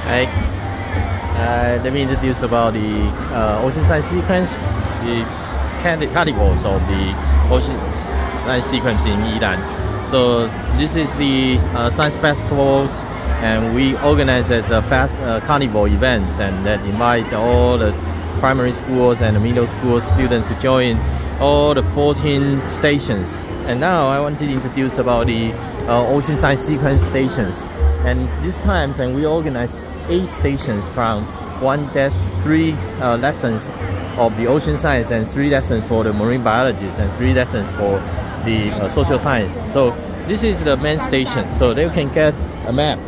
Hi. Let me introduce about the ocean science sequence, the carnivals of the ocean science sequence in Yilan. So this is the science festivals, and we organize as a carnival event, and that invite all the primary schools and the middle school students to join all the 14 stations. And now I want to introduce about the ocean science sequence stations. And this time, and we organize 8 stations from 1-3 lessons of the ocean science, and 3 lessons for the marine biologists, and 3 lessons for the social science. So this is the main station. So they can get a map.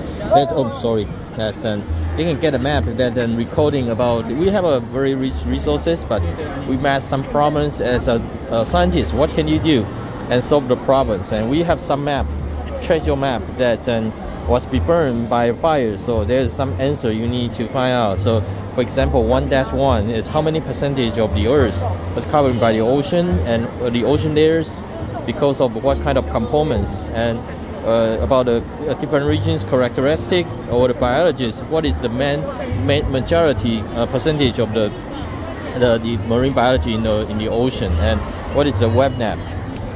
They can get a map that then recording about. We have a very rich resources, but we met some problems as a scientist. What can you do and solve the problems? And we have some map, treasure map that was be burned by fire. So there's some answer you need to find out. So for example, 1-1 is how many percentage of the Earth was covered by the ocean, and the ocean layers because of what kind of components, and about the different regions characteristic, or the biologists, what is the majority percentage of the marine biology in the ocean, and what is the web map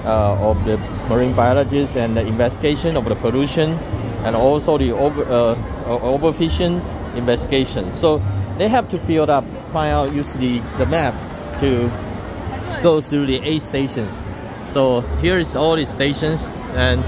of the marine biologists, and the investigation of the pollution, and also the overfishing investigation. So they have to fill up, find out, use the map to go through the 8 stations. So here is all the stations, and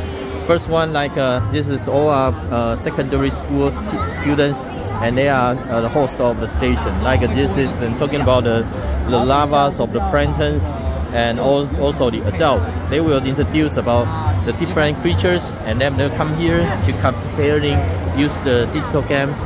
first one, like this is all our secondary school students, and they are the host of the station. Like this is then talking about the larvas of the planktons, and also the adult. They will introduce about the different creatures, and then they'll come here to comparing, use the digital games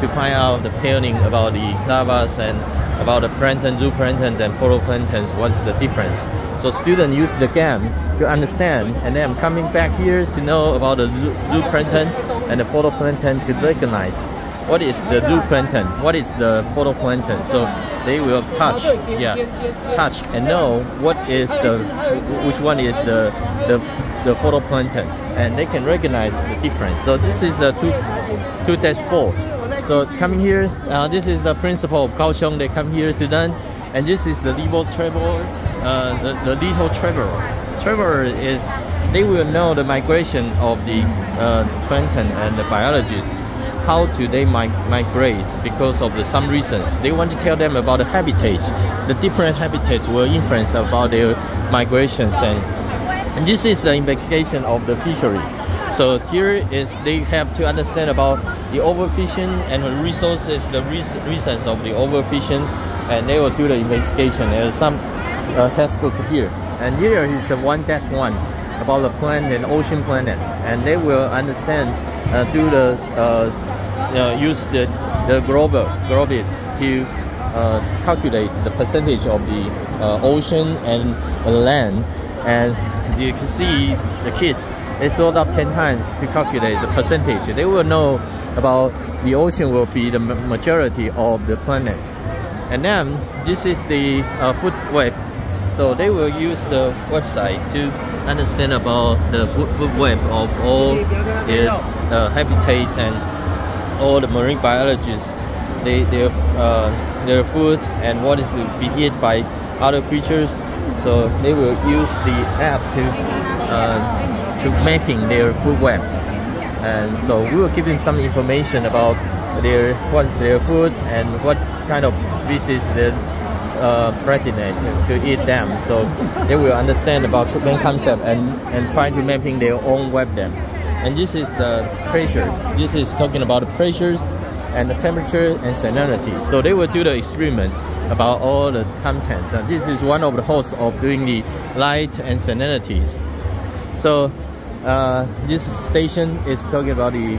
to find out the pairing about the larvas and about the plankton, zooplankton and photoplanktons, what's the difference. So students use the game to understand, and then coming back here to know about the zooplankton and the photoplankton, to recognize what is the zooplankton, what is the photoplankton. So they will touch and know what is which one is the photoplankton, and they can recognize the difference. So this is the 2-4. So coming here, this is the principal of Kaohsiung. They come here to learn, and this is the little traveler. The little traveler is, they will know the migration of the plankton and the biologists. How do they migrate? Because of some reasons. They want to tell them about the habitat. The different habitats will influence about their migrations, and this is the investigation of the fishery. So here is, they have to understand about the overfishing and the resources, the reasons of the overfishing, and they will do the investigation. There's some textbook here, and here is the 1-1 about the planet and ocean planet, and they will understand, use the globit to calculate the percentage of the ocean and land. And you can see the kids, they sold up 10 times to calculate the percentage. They will know about the ocean will be the majority of the planet. And then this is the food web. So they will use the website to understand about the food web of all the habitat and all the marine biologists, their food, and what is to be eaten by other creatures. So they will use the app to mapping their food web, and so we will give them some information about what is their food and what kind of species they're predicate to eat them. So they will understand about the main concept and try to mapping their own web them. And this is the pressure. This is talking about the pressures and the temperature and salinity. So they will do the experiment about all the contents. And this is one of the hosts of doing the light and salinities. So this station is talking about the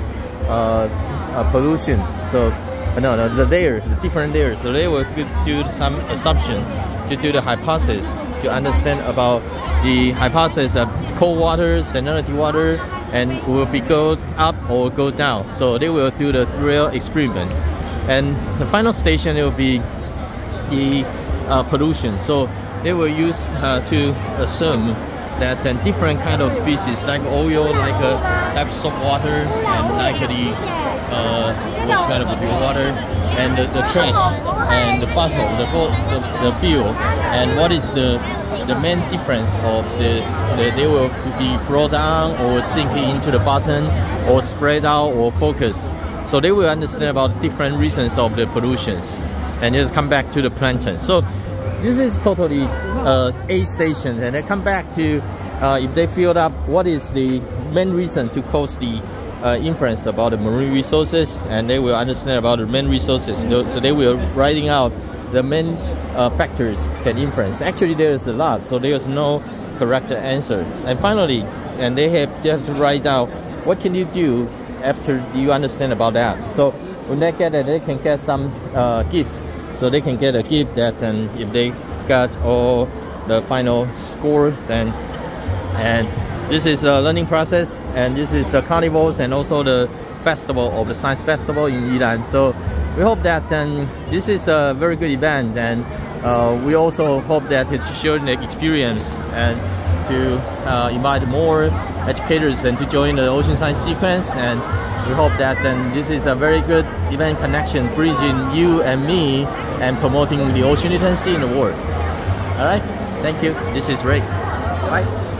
pollution. So the layers, the different layers. So they will do some assumptions to do the hypothesis, to understand about the hypothesis of cold water, salinity water, and will be go up or go down. So they will do the real experiment. And the final station will be the pollution. So they will use to assume that different kind of species like oil, like salt water, and like the management of the water and the trash and the fossil, the fuel, and what is the main difference of they will be flow down or sink into the bottom or spread out or focus. So they will understand about different reasons of the pollutions and just come back to the plankton. So this is totally aid station, and they come back to if they filled up what is the main reason to cause the inference about the marine resources, and they will understand about the main resources. So they will writing out the main factors can influence. Actually, there is a lot, so there is no correct answer. And finally, and they have to write down what can you do after you understand about that. So when they get it, they can get some gift. So they can get a gift that, and if they got all the final scores, and this is a learning process, and this is the carnivals and also the festival of the science festival in Yilan. So we hope that this is a very good event, and we also hope that it's sharing the experience and to invite more educators and to join the ocean science sequence. And we hope that this is a very good event connection, bridging you and me and promoting the ocean literacy in the world. All right, thank you. This is Rick. Bye.